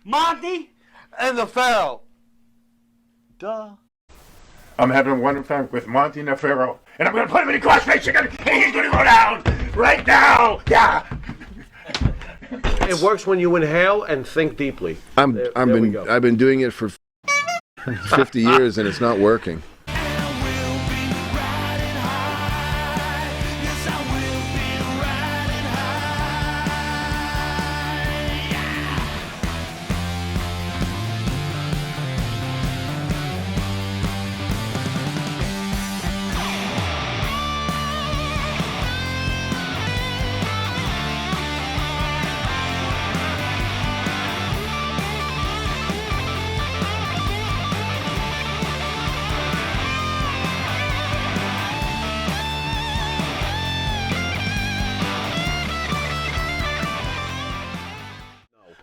Monty and the Pharaoh. Duh. I'm having one fun with Monty and the Pharaoh, and I'm gonna put him in a crossface chicken, and he's gonna go down right now. Yeah. It works when you inhale and think deeply. I've been doing it for 50 years and it's not working.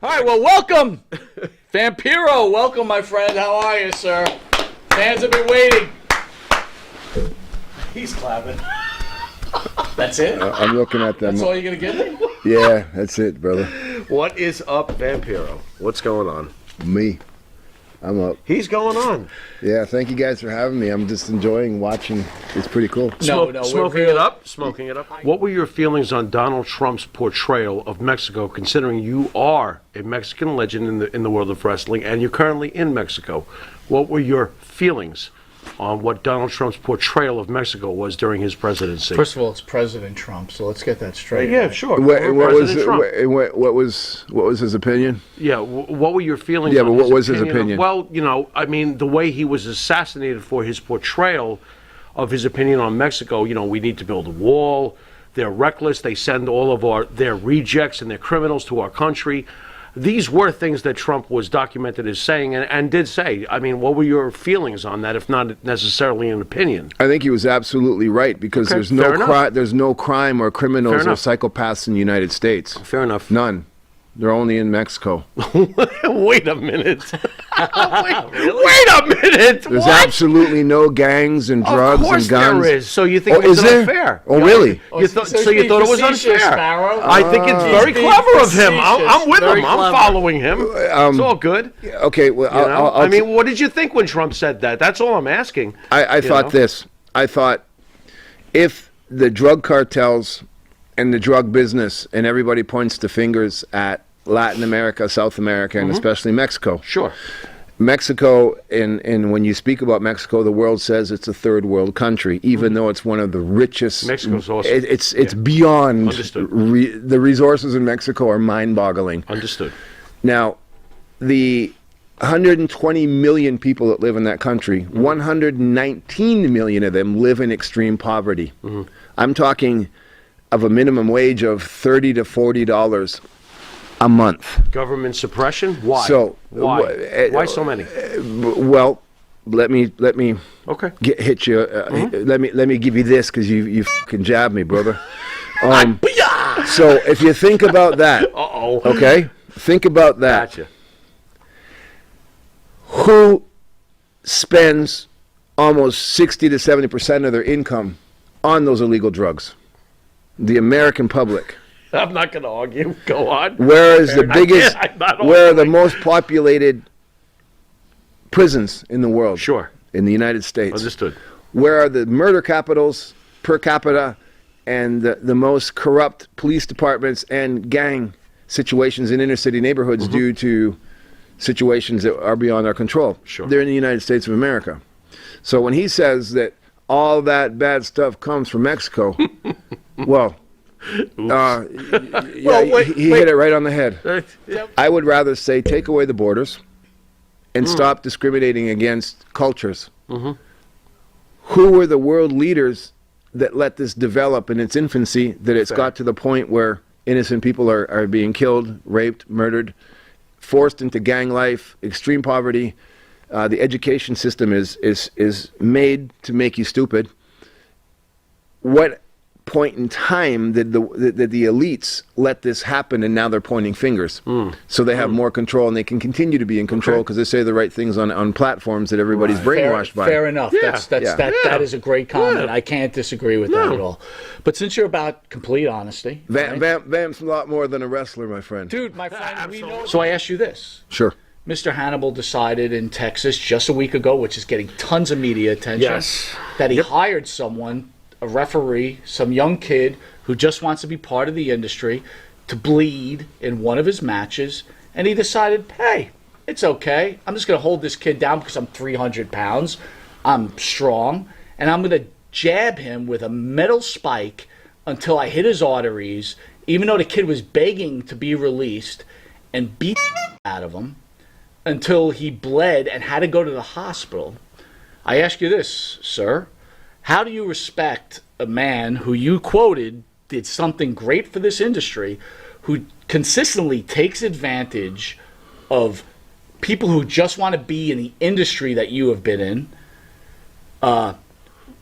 All right, well, welcome, Vampiro. Welcome, my friend. How are you, sir? Fans have been waiting. He's clapping. That's it? I'm looking at them. That's all you're going to give me? Yeah, that's it, brother. What is up, Vampiro? What's going on? Me. I'm up. He's going on. Yeah, thank you guys for having me. I'm just enjoying watching. It's pretty cool. Smoking it up? Smoking it up? What were your feelings on Donald Trump's portrayal of Mexico, considering you are a Mexican legend in the world of wrestling and you're currently in Mexico? What were your feelings on what Donald Trump's portrayal of Mexico was during his presidency? First of all, it's President Trump, so let's get that straight. Yeah, sure. What was his opinion? Yeah, what were your feelings Yeah, on but what was his of- opinion? well, you know, I mean, the way he was assassinated for his portrayal of his opinion on Mexico, you know, we need to build a wall, they're reckless, they send all of their rejects and their criminals to our country. These were things that Trump was documented as saying and did say. I mean, what were your feelings on that, if not necessarily an opinion? I think he was absolutely right because Okay, there's no crime or criminals or psychopaths in the United States. Fair enough. None. They're only in Mexico. Wait a minute. Wait a minute. There's What? absolutely no gangs and drugs Of course and guns. there is. So you think Oh, it was is there? unfair? Oh, really? So you thought it was unfair? Sparrow. I think it's very being clever of him. I'm with Very him. I'm clever. following him. It's all good. Okay, well, You know? I'll I mean, what did you think when Trump said that? That's all I'm asking. I thought know? this. I thought if the drug cartels and the drug business and everybody points the fingers at Latin America, South America, and especially Mexico. Sure. Mexico, and when you speak about Mexico, the world says it's a third world country, even though it's one of the richest. Mexico's awesome. It's beyond. Understood. The resources in Mexico are mind-boggling. Understood. Now, the 120 million people that live in that country, 119 million of them live in extreme poverty. I'm talking of a minimum wage of $30 to $40 a month. Government suppression? Why? So why so many? Well, let me Okay. hit you. Let me give you this because you fucking jabbed me, brother. So if you think about that, okay, think about that. Gotcha. Who spends almost 60 to 70% of their income on those illegal drugs? The American public. I'm not going to argue. Go on. Where is the biggest? I'm not Where are the arguing. most populated prisons in the world? Sure. In the United States. Understood. Where are the murder capitals per capita and the most corrupt police departments and gang situations in inner city neighborhoods due to situations that are beyond our control? Sure. They're in the United States of America. So when he says that all that bad stuff comes from Mexico, well, he hit it right on the head. I would rather say take away the borders and stop discriminating against cultures. Who were the world leaders that let this develop in its infancy, that it's got to the point where innocent people are being killed, raped, murdered, forced into gang life, extreme poverty? The education system is made to make you stupid. What point in time that the elites let this happen, and now they're pointing fingers. So they have more control, and they can continue to be in control because they say the right things on platforms that everybody's brainwashed by. Fair enough. Yeah. That is a great comment. I can't disagree with that at all. But since you're about complete honesty, right? Vamp's a lot more than a wrestler, my friend. Dude, my friend, we know. So I ask you this. Sure. Mr. Hannibal decided in Texas just a week ago, which is getting tons of media attention, Yes. that he hired someone, a referee, some young kid who just wants to be part of the industry, to bleed in one of his matches, and he decided, hey, it's okay. I'm just going to hold this kid down because I'm 300 pounds. I'm strong, and I'm going to jab him with a metal spike until I hit his arteries, even though the kid was begging to be released, and beat out of him until he bled and had to go to the hospital. I ask you this, sir. How do you respect a man who you quoted did something great for this industry, who consistently takes advantage of people who just want to be in the industry that you have been in?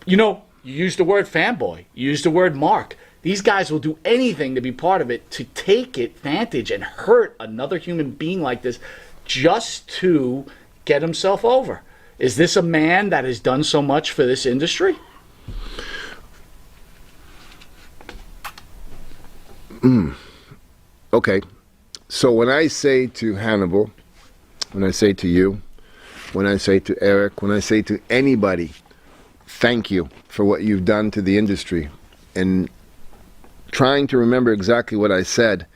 You used the word fanboy. You used the word mark. These guys will do anything to be part of it, to take advantage and hurt another human being like this just to get himself over. Is this a man that has done so much for this industry? Okay. So when I say to Hannibal, when I say to you, when I say to Eric, when I say to anybody, thank you for what you've done to the industry, and trying to remember exactly what I said,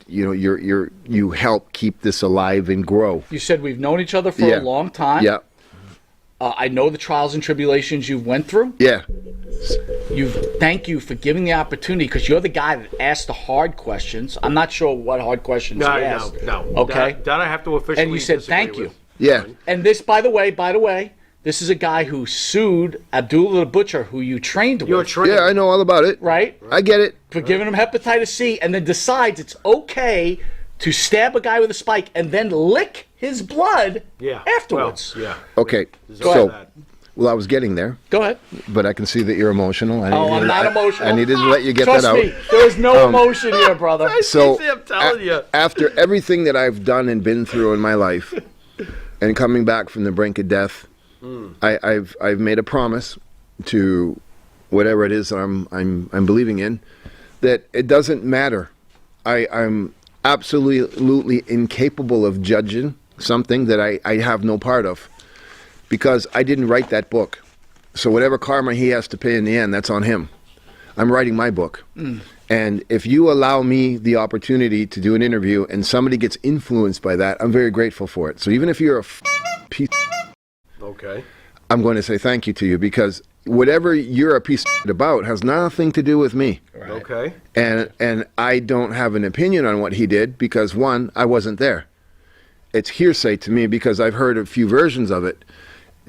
you help keep this alive and grow. You said we've known each other for a long time. Yeah. I know the trials and tribulations you've went through. Yeah. Thank you for giving the opportunity, because you're the guy that asked the hard questions. I'm not sure what hard questions you asked. No. Okay. That I have to officially. And you said disagree thank you. with. Yeah. And this, by the way, this is a guy who sued Abdullah the Butcher, who you trained with. You're trained. Yeah, I know all about it. Right? I get it. For giving him hepatitis C, and then decides it's okay to stab a guy with a spike and then lick his blood afterwards. Well, yeah. Okay. Well, I was getting there, Go ahead. but I can see that you're emotional. I'm not emotional. I needed to let you get Trust that out. me, there's no emotion here, brother. So I'm telling you. after everything that I've done and been through in my life, and coming back from the brink of death, I've made a promise to whatever it is that I'm believing in, that it doesn't matter. I'm absolutely incapable of judging something that I have no part of, because I didn't write that book. So whatever karma he has to pay in the end, that's on him. I'm writing my book. And if you allow me the opportunity to do an interview and somebody gets influenced by that, I'm very grateful for it. So even if you're a piece, Okay. I'm going to say thank you to you, because whatever you're a piece about has nothing to do with me. Right. Okay. And I don't have an opinion on what he did, because one, I wasn't there. It's hearsay to me because I've heard a few versions of it.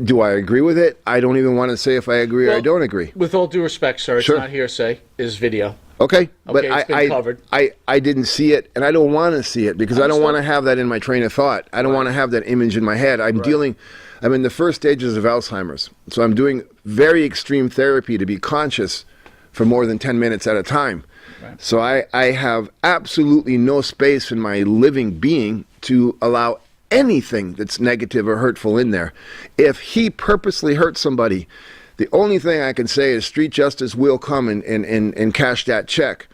Do I agree with it? I don't even want to say if I agree or I don't agree. With all due respect, sir, it's Sure. not hearsay. It's video. Okay, but it's been covered. I didn't see it, and I don't want to see it, because I don't want to have that in my train of thought. I don't want to have that image in my head. I'm in the first stages of Alzheimer's, so I'm doing very extreme therapy to be conscious for more than 10 minutes at a time. Right. So I have absolutely no space in my living being to allow anything that's negative or hurtful in there. If he purposely hurt somebody, the only thing I can say is street justice will come and cash that check.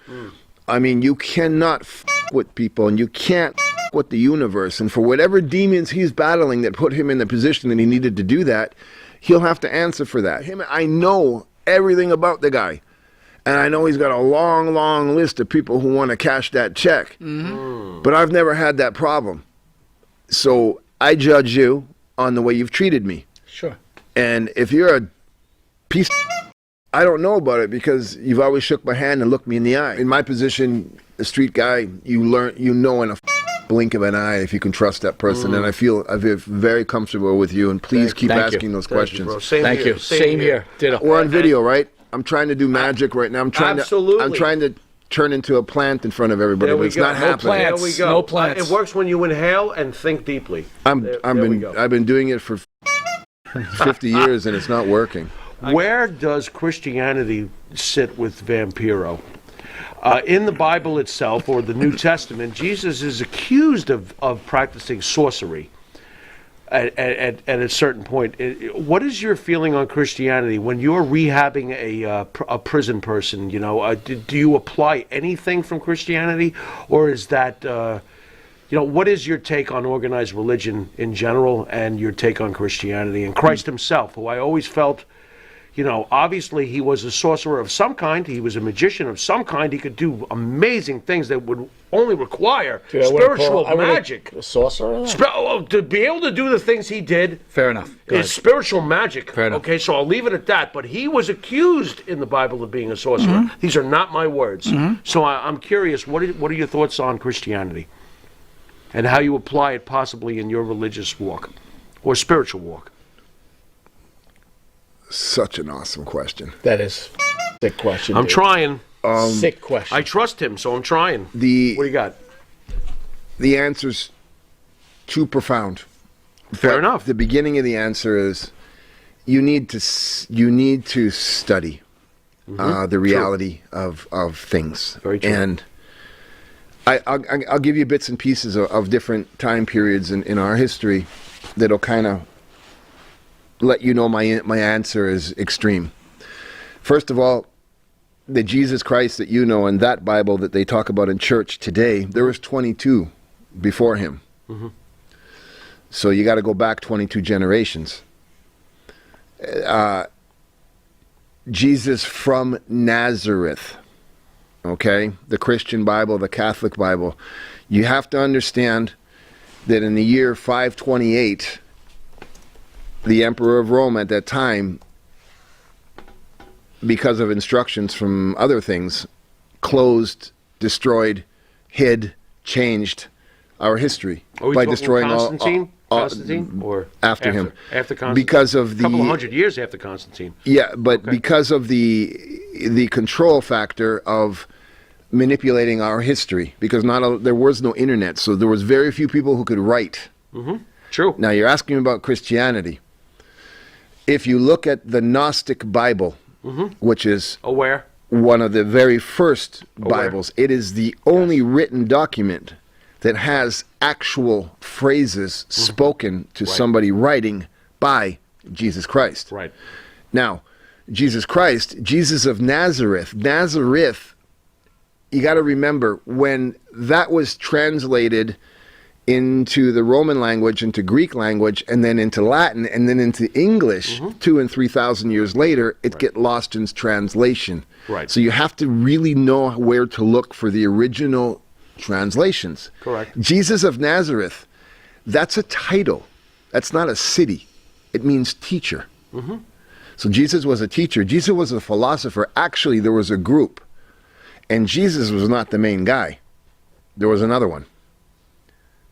I mean, you cannot with people, and you can't with the universe. And for whatever demons he's battling that put him in the position that he needed to do that, he'll have to answer for that. I know everything about the guy. And I know he's got a long, long list of people who want to cash that check. But I've never had that problem. So I judge you on the way you've treated me. Sure. And if you're a piece, I don't know about it, because you've always shook my hand and looked me in the eye. In my position, a street guy, you know in a blink of an eye if you can trust that person. And I feel very comfortable with you. And please keep asking those questions. Thank you. Same here. Ditto. We're on video, right? I'm trying to do magic right now. I'm trying to turn into a plant in front of everybody, but it's not happening. Plants. There we go. No plants. It works when you inhale and think deeply. I've been doing it for 50 years, and it's not working. Where does Christianity sit with Vampiro? In the Bible itself, or the New Testament, Jesus is accused of practicing sorcery at a certain point. What is your feeling on Christianity when you're rehabbing a prison person? Do you apply anything from Christianity, or is that what is your take on organized religion in general, and your take on Christianity and Christ himself, who I always felt, obviously he was a sorcerer of some kind. He was a magician of some kind. He could do amazing things that would only require spiritual magic. A sorcerer? To be able to do the things he did. Fair enough. Is spiritual magic. Fair enough. Okay, so I'll leave it at that. But he was accused in the Bible of being a sorcerer. These are not my words. So I'm curious, what are your thoughts on Christianity? And how you apply it possibly in your religious walk or spiritual walk? Such an awesome question. That is a sick question. I'm dude. trying. Sick question. I trust him, so I'm trying. What do you got? The answer's too profound. Fair enough. The beginning of the answer is you need to study the reality of things. Very true. And I'll give you bits and pieces of different time periods in our history that'll kind of let you know my answer is extreme. First of all, the Jesus Christ that you know in that Bible that they talk about in church today, there was 22 before him. So you got to go back 22 generations. Jesus from Nazareth, okay? The Christian Bible, the Catholic Bible. You have to understand that in the year 528, the Emperor of Rome at that time, because of instructions from other things, closed, destroyed, hid, changed our history by destroying Constantine? all Constantine? Or after him. After Constantine? Because of the... A couple of 100 years after Constantine. Yeah, but because of the control factor of manipulating our history, because there was no internet, so there was very few people who could write. True. Now, you're asking about Christianity. If you look at the Gnostic Bible, which is one of the very first Bibles, it is the only written document that has actual phrases spoken to somebody writing by Jesus Christ. Right. Now, Jesus Christ, Jesus of Nazareth, you got to remember, when that was translated into the Roman language, into Greek language, and then into Latin, and then into English, 2,000 and 3,000 years later, it get lost in translation. Right. So you have to really know where to look for the original translations. Correct. Jesus of Nazareth, that's a title. That's not a city. It means teacher. So Jesus was a teacher. Jesus was a philosopher. Actually, there was a group. And Jesus was not the main guy. There was another one.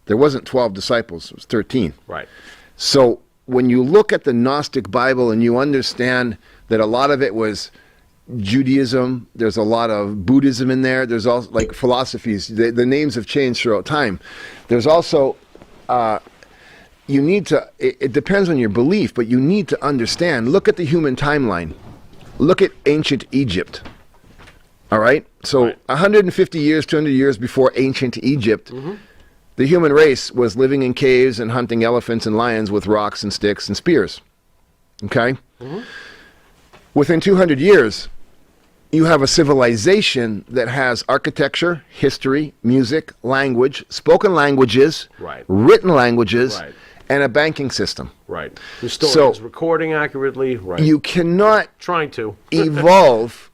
There wasn't 12 disciples. It was 13. Right. So when you look at the Gnostic Bible and you understand that a lot of it was Judaism, there's a lot of Buddhism in there. There's also like philosophies. The names have changed throughout time. There's also, you need to, it depends on your belief, but you need to understand. Look at the human timeline. Look at ancient Egypt. All right? So 150 years, 200 years before ancient Egypt, the human race was living in caves and hunting elephants and lions with rocks and sticks and spears. Okay? Within 200 years, you have a civilization that has architecture, history, music, language, spoken languages, written languages, and a banking system. Right. Historians recording accurately. Right. You cannot evolve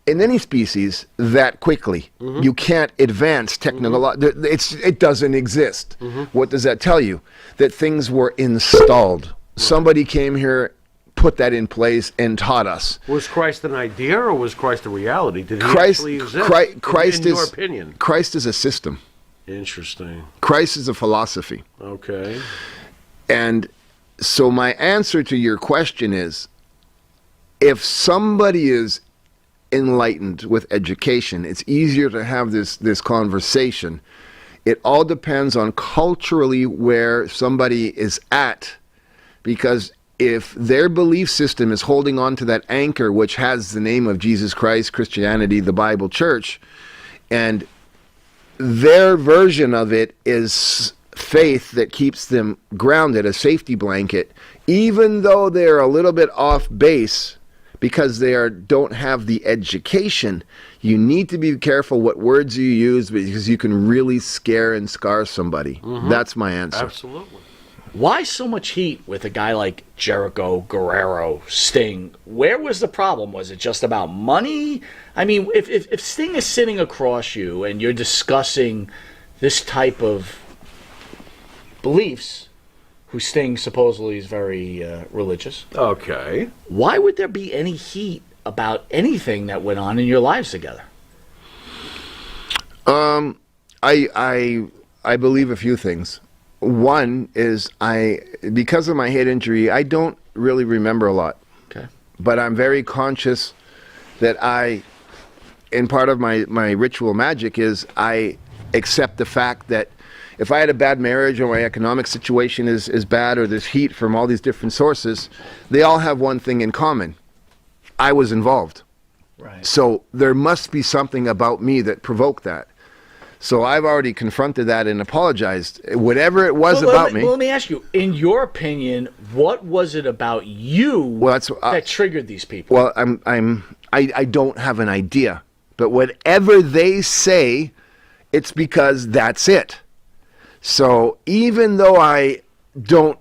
in any species that quickly. You can't advance technologically. It doesn't exist. What does that tell you? That things were installed. Somebody came here, put that in place, and taught us. Was Christ an idea or was Christ a reality? Did he actually exist? Christ in your opinion? Christ is a system. Interesting. Christ is a philosophy. Okay. And so my answer to your question is, if somebody is enlightened with education, it's easier to have this conversation. It all depends on culturally where somebody is at, because if their belief system is holding on to that anchor, which has the name of Jesus Christ, Christianity, the Bible, church, and their version of it is faith that keeps them grounded, a safety blanket, even though they're a little bit off base because don't have the education, you need to be careful what words you use because you can really scare and scar somebody. That's my answer. Absolutely. Why so much heat with a guy like Jericho, Guerrero, Sting? Where was the problem? Was it just about money? I mean, if Sting is sitting across you and you're discussing this type of beliefs, who Sting supposedly is very religious, Okay. why would there be any heat about anything that went on in your lives together? I believe a few things. One is because of my head injury, I don't really remember a lot. Okay. But I'm very conscious that and part of my ritual magic is I accept the fact that if I had a bad marriage or my economic situation is bad or there's heat from all these different sources, they all have one thing in common. I was involved. Right. So there must be something about me that provoked that. So I've already confronted that and apologized. Whatever it was about me. Well, let me ask you, in your opinion, what was it about you that triggered these people? Well, I don't have an idea. But whatever they say, it's because that's it. So even though I don't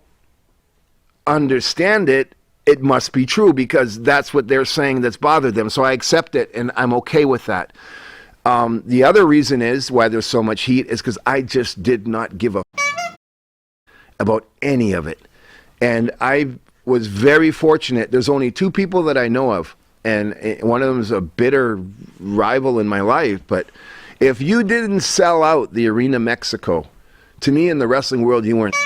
understand it, it must be true because that's what they're saying that's bothered them. So I accept it and I'm okay with that. The other reason is why there's so much heat is because I just did not give a about any of it. And I was very fortunate. There's only two people that I know of, and one of them is a bitter rival in my life. But if you didn't sell out the Arena Mexico, to me in the wrestling world, you weren't.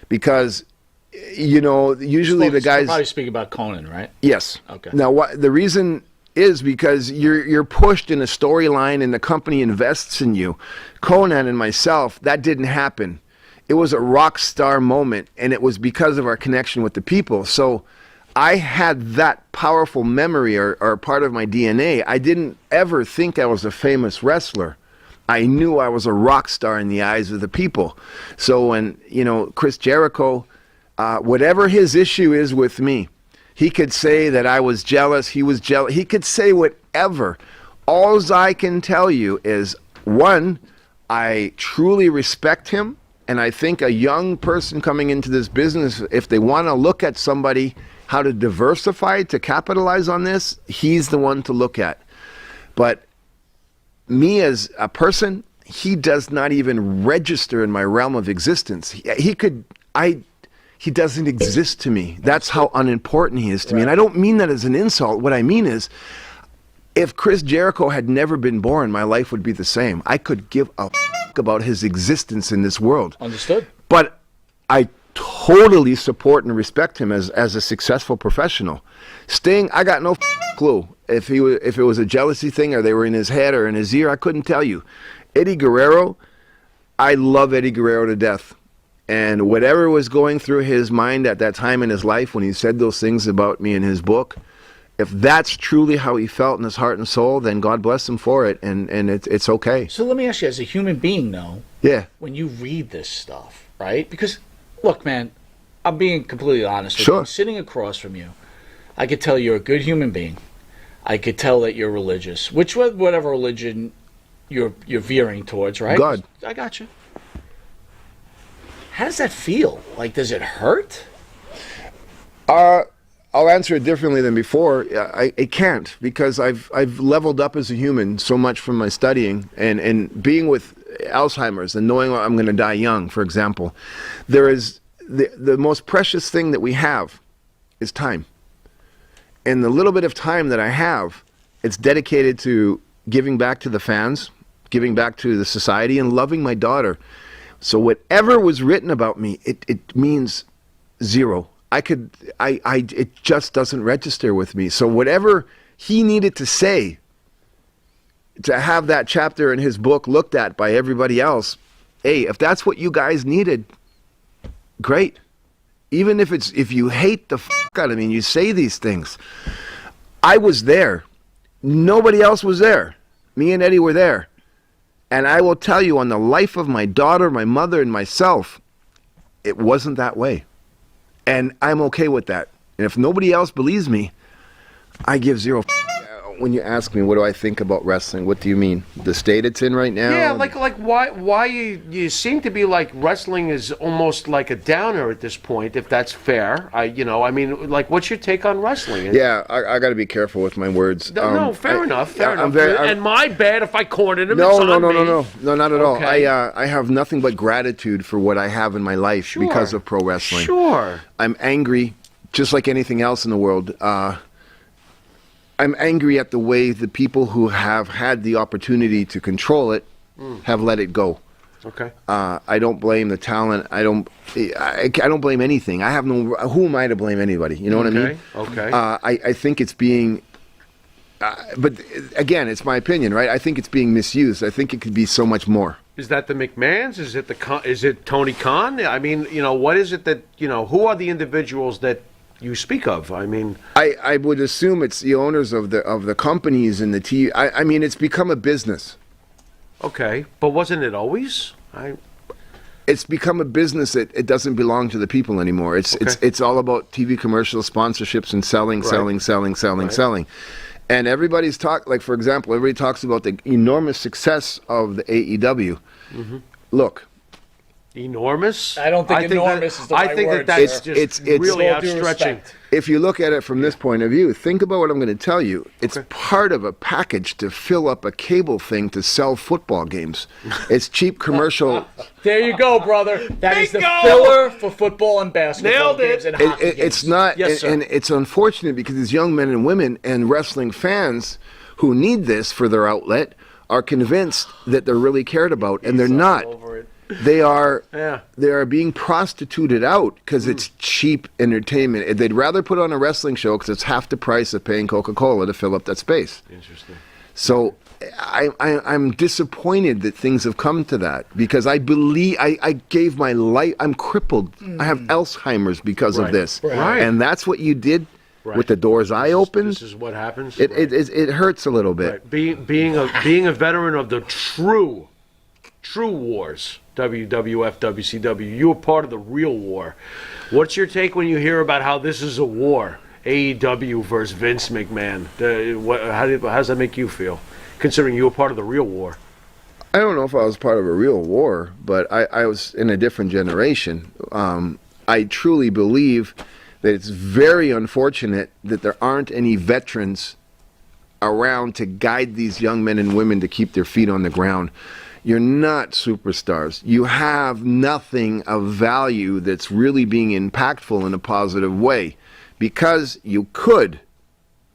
Because, usually the guys... You're probably speaking about Conan, right? Yes. Okay. Now, the reason is because you're pushed in a storyline and the company invests in you. Conan and myself, that didn't happen. It was a rock star moment, and it was because of our connection with the people. So I had that powerful memory or part of my DNA. I didn't ever think I was a famous wrestler. I knew I was a rock star in the eyes of the people. So when, Chris Jericho, whatever his issue is with me, he could say that I was jealous, he was jealous, he could say whatever. All I can tell you is, one, I truly respect him, and I think a young person coming into this business, if they want to look at somebody, how to diversify, to capitalize on this, he's the one to look at. But me as a person, he does not even register in my realm of existence. He doesn't exist to me. That's how unimportant he is to me. And I don't mean that as an insult. What I mean is, if Chris Jericho had never been born, my life would be the same. I could give a about his existence in this world. Understood. But I totally support and respect him as a successful professional. Sting, I got no clue if it was a jealousy thing or they were in his head or in his ear. I couldn't tell you. Eddie Guerrero, I love Eddie Guerrero to death. And whatever was going through his mind at that time in his life when he said those things about me in his book, if that's truly how he felt in his heart and soul, then God bless him for it, and it's okay. So let me ask you, as a human being, though, yeah, when you read this stuff, right? Because, look, man, I'm being completely honest with Sure. you. Sitting across from you, I could tell you're a good human being. I could tell that you're religious, whatever religion you're veering towards, right? God. I got you. How does that feel? Like, does it hurt? I'll answer it differently than before. I can't, because I've leveled up as a human so much from my studying and being with Alzheimer's and knowing I'm going to die young, for example. There is the most precious thing that we have is time. And the little bit of time that I have, it's dedicated to giving back to the fans, giving back to the society, and loving my daughter. So whatever was written about me, it means zero. It just doesn't register with me. So whatever he needed to say to have that chapter in his book looked at by everybody else, hey, if that's what you guys needed, great. even if you hate the fuck out of me and you say these things, I was there. Nobody else was there. Me and Eddie were there. And I will tell you, on the life of my daughter, my mother, and myself, it wasn't that way. And I'm okay with that. And if nobody else believes me, I give zero when you ask me what do I think about wrestling, what do you mean? The state it's in right now? Yeah, like why you seem to be like wrestling is almost like a downer at this point, if that's fair. I mean, like, what's your take on wrestling? Yeah, I got to be careful with my words. No, fair enough. I'm and my bad if I cornered him. No, it's on me. no, not at all. Okay. I have nothing but gratitude for what I have in my life because of pro wrestling. Sure. I'm angry, just like anything else in the world. I'm angry at the way the people who have had the opportunity to control it have let it go. Okay. I don't blame the talent. I don't blame anything. I have no. Who am I to blame anybody? You know what I mean? Okay. I think it's being. But again, it's my opinion, right? I think it's being misused. I think it could be so much more. Is that the McMahons? Is it Tony Khan? I mean, what is it that who are the individuals that you speak of? I mean, I would assume it's the owners of the companies and the TV. I mean, it's become a business. Okay, but wasn't it always? It's become a business. It doesn't belong to the people anymore. It's all about TV commercials, sponsorships, and selling. And everybody's like, for example, everybody talks about the enormous success of the AEW. Mm-hmm. Look. Enormous? I don't think enormous is the right word. I think that's just really outstretching. If you look at it from this point of view, think about what I'm going to tell you. It's part of a package to fill up a cable thing to sell football games. It's cheap commercial. There you go, brother. That is the Bingo! filler for football and basketball Nailed it. games and hockey games. It's not, Yes, sir. and it's unfortunate because these young men and women and wrestling fans who need this for their outlet are convinced that they're really cared about, and they're not. They are being prostituted out because it's cheap entertainment. They'd rather put on a wrestling show because it's half the price of paying Coca-Cola to fill up that space. Interesting. So I'm disappointed that things have come to that because I believe I gave my life. I'm crippled. I have Alzheimer's because of this. Right. And that's what you did with the doors I opened. This is what happens. It hurts a little bit. Right. Being a veteran of the true wars, WWF, WCW, you were part of the real war. What's your take when you hear about how this is a war? AEW versus Vince McMahon. How does that make you feel, considering you were part of the real war? I don't know if I was part of a real war, but I was in a different generation. I truly believe that it's very unfortunate that there aren't any veterans around to guide these young men and women to keep their feet on the ground. You're not superstars. You have nothing of value that's really being impactful in a positive way because you could.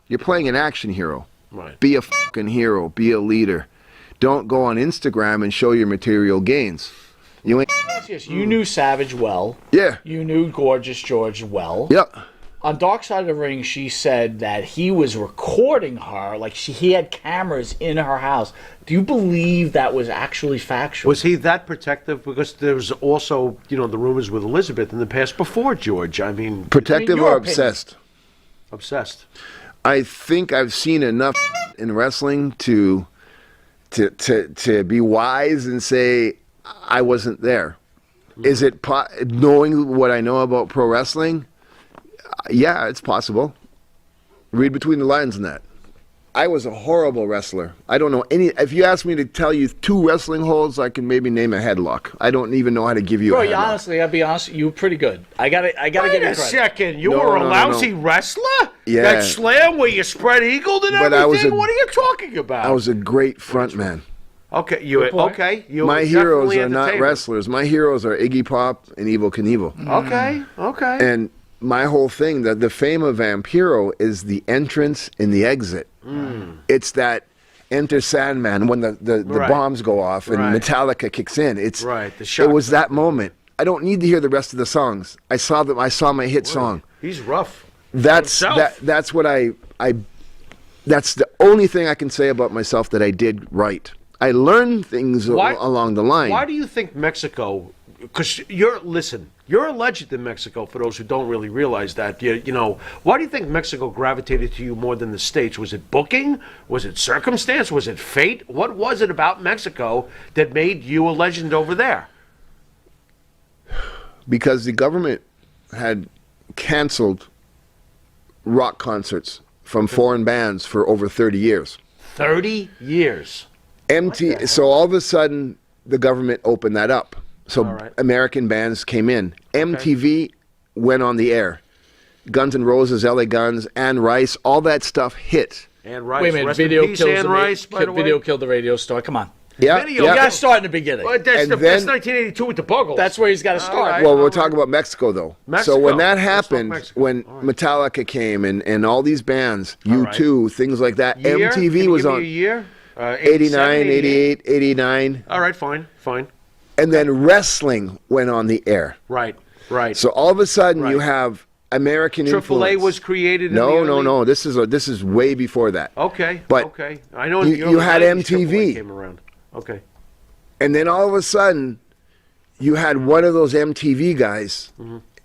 You're playing an action hero. Right. Be a fucking hero. Be a leader. Don't go on Instagram and show your material gains. You ain't. Yes, you knew Savage well. Yeah. You knew Gorgeous George well. Yep. On Dark Side of the Ring, she said that he was recording her, like he had cameras in her house. Do you believe that was actually factual? Was he that protective? Because there was also, the rumors with Elizabeth in the past before George. I mean, Protective your or opinion. obsessed? Obsessed. I think I've seen enough in wrestling to be wise and say I wasn't there. Is it knowing what I know about pro wrestling? Yeah, it's possible. Read between the lines in that. I was a horrible wrestler. I don't know any. If you ask me to tell you 2 wrestling holds, I can maybe name a headlock. I don't even know how to give you a headlock. Honestly, I'll be honest, you were pretty good. I gotta give you Wait a credit. second. You No, were a no, lousy wrestler? Yeah. That slam where you spread eagled and But everything? What are you talking about? I was a great front man. Okay, You My were heroes definitely are not entertainment. wrestlers. My heroes are Iggy Pop and Evel Knievel. Okay. And my whole thing, the fame of Vampiro is the entrance and the exit. It's that Enter Sandman when the Right. bombs go off and Right. Metallica kicks in. It's Right, the shock It was that moment. I don't need to hear the rest of the songs. I saw them. I saw my hit song. He's rough. That's himself. that's what I that's the only thing I can say about myself that I did right. I learned things along the line. Why do you think Mexico because you're a legend in Mexico. For those who don't really realize that, you know, why do you think Mexico gravitated to you more than the States? Was it booking? Was it circumstance? Was it fate? What was it about Mexico that made you a legend over there? Because the government had canceled rock concerts from foreign bands for over 30 years. 30 years. So all of a sudden, the government opened that up. So All right. American bands came in. MTV went on the air. Guns N' Roses, LA Guns, Anne Rice, all that stuff hit. Anne Rice. Wait a minute, Rest in video peace, kills Anne the Rice, by the way. video killed the radio star. Come on. Yeah, Video, You yeah. got to start in the beginning. Well, that's, And that's then- 1982 with the Buggles. That's where he's got to start. right. Well, we're talking about Mexico, though. Mexico. So when that Let's talk happened, Mexico. when All right. Metallica came and all these bands, right. U2, things like that, Year? Can MTV you was give me on a year? 89, 88, 89. All right, fine. And then wrestling went on the air. Right. So all of a sudden, you Right. have American AAA influence. was created. No, in the no, early... no. This is way before that. Okay. But okay. I know you- in the early you had 90s, MTV. AAA came around. Okay. And then all of a sudden, you had one of those MTV guys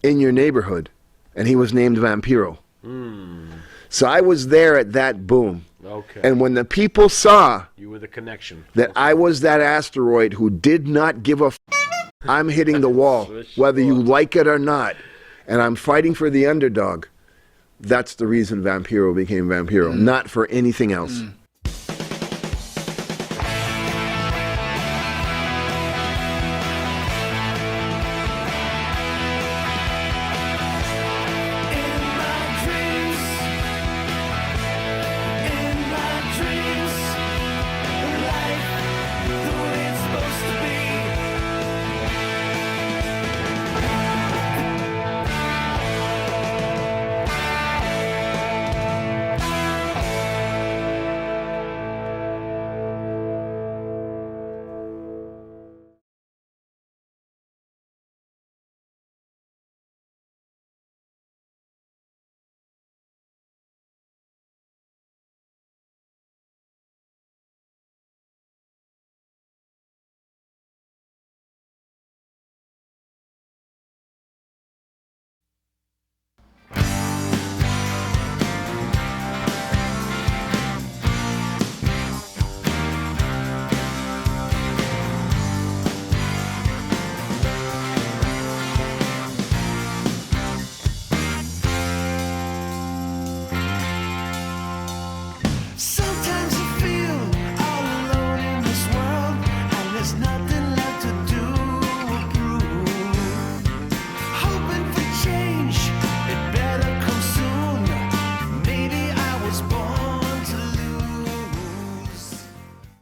in your neighborhood, and he was named Vampiro. So I was there at that boom. Okay. And when the people saw You were the connection. that I was that asteroid who did not give a I'm hitting the wall, whether you like it or not, and I'm fighting for the underdog, that's the reason Vampiro became Vampiro, not for anything else.